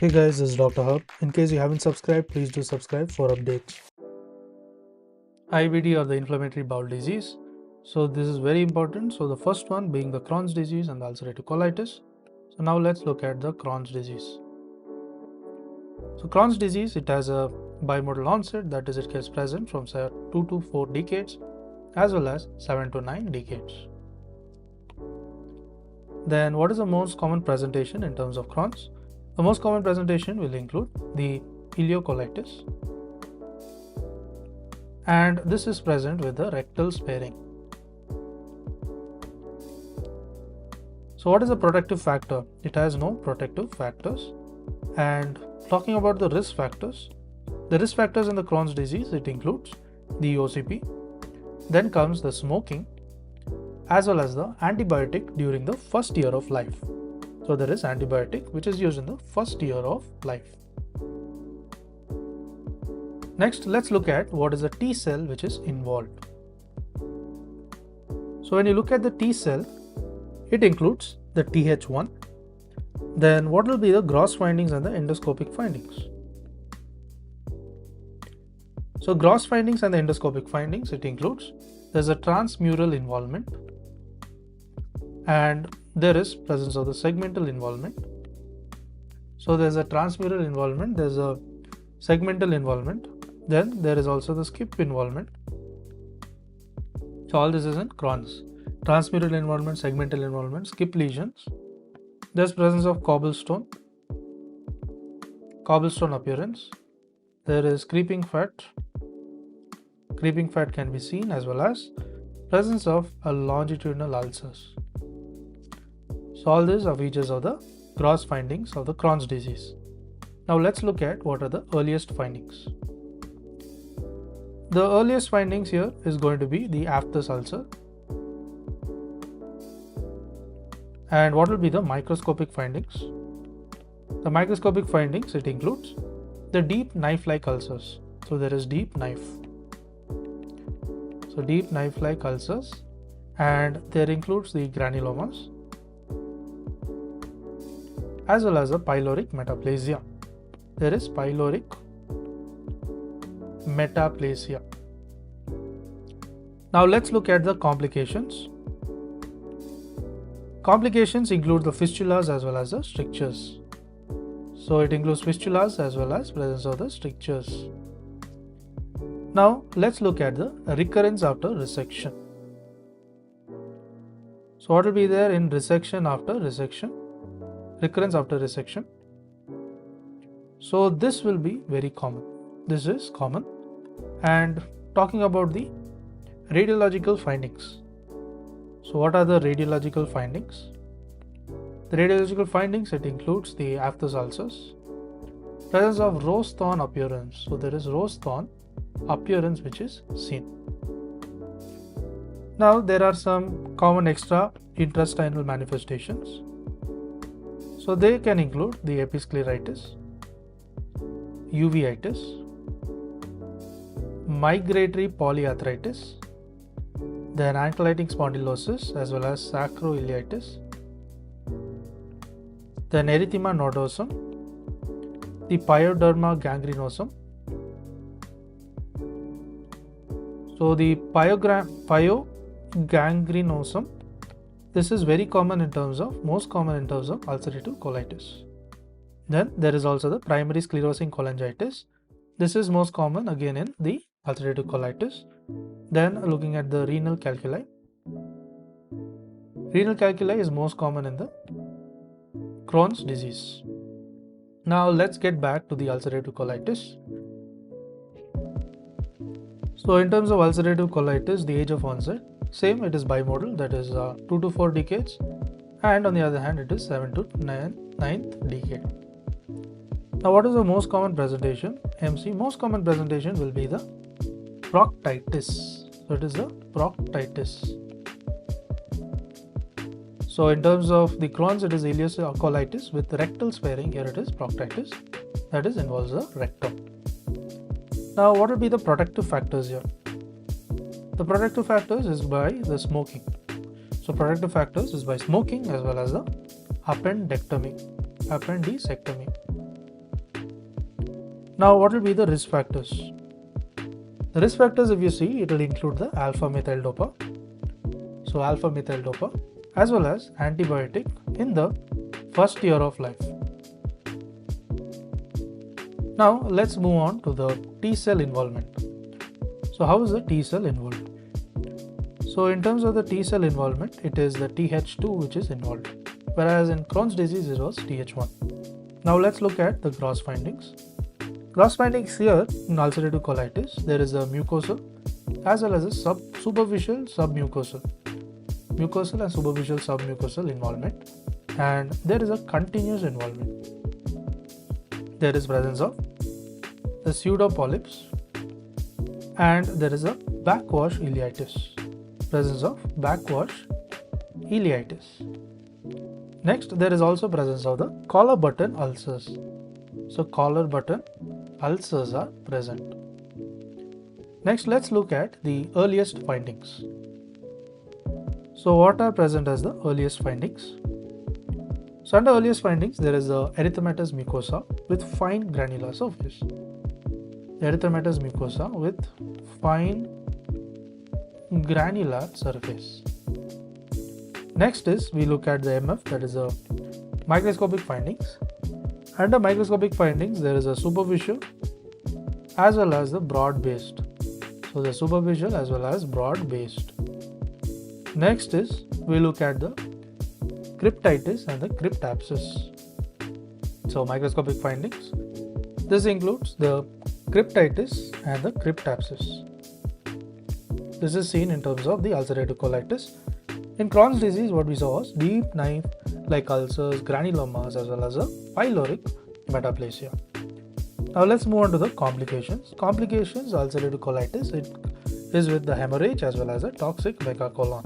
Hey guys, this is Dr. Hub. In case you haven't subscribed, please do subscribe for updates. IBD or the inflammatory bowel disease. So this is very important. So the first one being the Crohn's disease and the ulcerative colitis. So now let's look at the Crohn's disease. So Crohn's disease, it has a bimodal onset, that is it gets present from 2 to 4 decades as well as 7 to 9 decades. Then what is the most common presentation in terms of Crohn's? The most common presentation will include the ileocolitis, and this is present with the rectal sparing. So what is the protective factor? It has no protective factors. And talking about the risk factors in the Crohn's disease, it includes the OCP, then comes the smoking, as well as the antibiotic during the first year of life. So there is antibiotic which is used in the first year of life. Next, let's look at what is the T cell which is involved. So when you look at the T cell, it includes the Th1. Then what will be the gross findings and the endoscopic findings? So gross findings and the endoscopic findings, it includes there's a transmural involvement, and there is presence of the segmental involvement. So there's a transmural involvement, there's a segmental involvement, then there is also the skip involvement. So all this is in Crohn's. Transmural involvement, segmental involvement, skip lesions. There's presence of cobblestone appearance. There is creeping fat. Creeping fat can be seen, as well as presence of a longitudinal ulcers. So all these are features of the gross findings of the Crohn's disease. Now let's look at what are the earliest findings. The earliest findings here is going to be the aphthous ulcer. And what will be the microscopic findings? The microscopic findings, it includes the deep knife-like ulcers. So there is deep knife. So deep knife-like ulcers, and there includes the granulomas, as well as the pyloric metaplasia. There is pyloric metaplasia. Now let's look at the complications. Complications include the fistulas as well as the strictures. So it includes fistulas as well as presence of the strictures. Now let's look at the recurrence after resection. So what will be there in resection after resection? Recurrence after resection. So this will be very common. This is common. And talking about the radiological findings. So what are the radiological findings? The radiological findings, it includes the aphthous ulcers, presence of rose thorn appearance. So there is rose thorn appearance which is seen. Now there are some common extra intestinal manifestations. So they can include the episcleritis, uveitis, migratory polyarthritis, then ankylosing spondylosis as well as sacroiliitis, then erythema nodosum, the pyoderma gangrenosum. So the pyogangrenosum, this is very common in terms of, most common in terms of ulcerative colitis. Then there is also the primary sclerosing cholangitis. This is most common again in the ulcerative colitis. Then looking at the renal calculi. Renal calculi is most common in the Crohn's disease. Now let's get back to the ulcerative colitis. So in terms of ulcerative colitis, the age of onset, same, it is bimodal, that is 2 to 4 decades, and on the other hand it is 7 to 9th decade. Now what is the most common presentation? MC, most common presentation will be the proctitis. So it is the proctitis. So in terms of the Crohn's, it is ileocolitis with rectal sparing. Here it is proctitis, that is involves the rectum. Now what will be the protective factors here? The protective factors is by the smoking. So protective factors is by smoking as well as the appendectomy. Now, what will be the risk factors? The risk factors, if you see, it will include the alpha-methyl dopa, so alpha-methyl dopa, as well as antibiotic in the first year of life. Now, let's move on to the T cell involvement. So, how is the T cell involved? So, in terms of the T cell involvement, it is the Th2 which is involved, whereas in Crohn's disease it was Th1. Now, let's look at the gross findings. Gross findings here in ulcerative colitis, there is a mucosal as well as a superficial submucosal, mucosal and superficial submucosal involvement, and there is a continuous involvement. There is presence of the pseudopolyps and there is a backwash ileitis, presence of backwash ileitis. Next, there is also presence of the collar button ulcers. So, collar button ulcers are present. Next, let's look at the earliest findings. So, what are present as the earliest findings? So, under earliest findings, there is a erythematous mucosa with fine granular surface. Erythematous mucosa with fine granular surface. Next is we look at the MF, that is a microscopic findings. Under microscopic findings, there is a superficial as well as the broad based. So, the superficial as well as broad based. Next is we look at the cryptitis and the cryptapsis. So, microscopic findings. This includes the cryptitis and the cryptapsis. This is seen in terms of the ulcerative colitis. In Crohn's disease, what we saw was deep knife like ulcers, granulomas, as well as a pyloric metaplasia. Now let's move on to the complications. Complications, ulcerative colitis, it is with the hemorrhage as well as a toxic megacolon.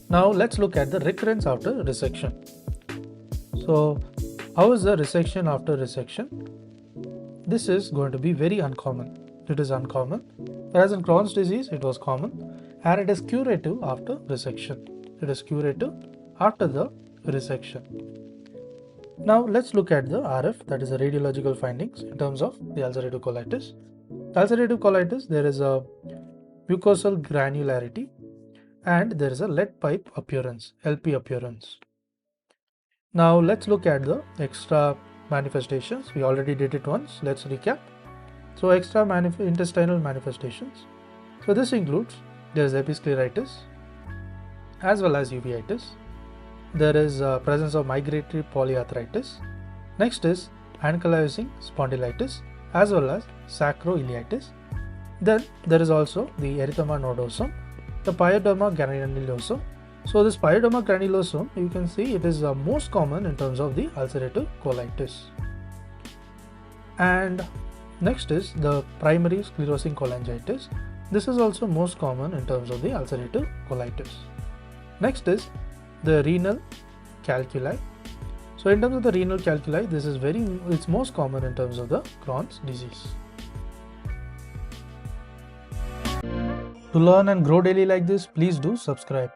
Now let's look at the recurrence after resection. So how is the resection after resection? This is going to be very uncommon. It is uncommon, whereas in Crohn's disease it was common, and it is curative after resection. It is curative after the resection. Now let's look at the RF, that is the radiological findings in terms of the ulcerative colitis. Ulcerative colitis, there is a mucosal granularity and there is a lead pipe appearance, LP appearance. Now let's look at the extra manifestations. We already did it once. Let's recap. So extra intestinal manifestations. So this includes, there is episcleritis as well as uveitis. There is presence of migratory polyarthritis. Next is ankylosing spondylitis as well as sacroiliitis. Then there is also the erythema nodosum, the pyoderma granulosum. So this pyoderma granulosum, you can see it is most common in terms of the ulcerative colitis. And next is the primary sclerosing cholangitis. This is also most common in terms of the ulcerative colitis. Next is the renal calculi. So in terms of the renal calculi, this is it's most common in terms of the Crohn's disease. To learn and grow daily like this, please do subscribe.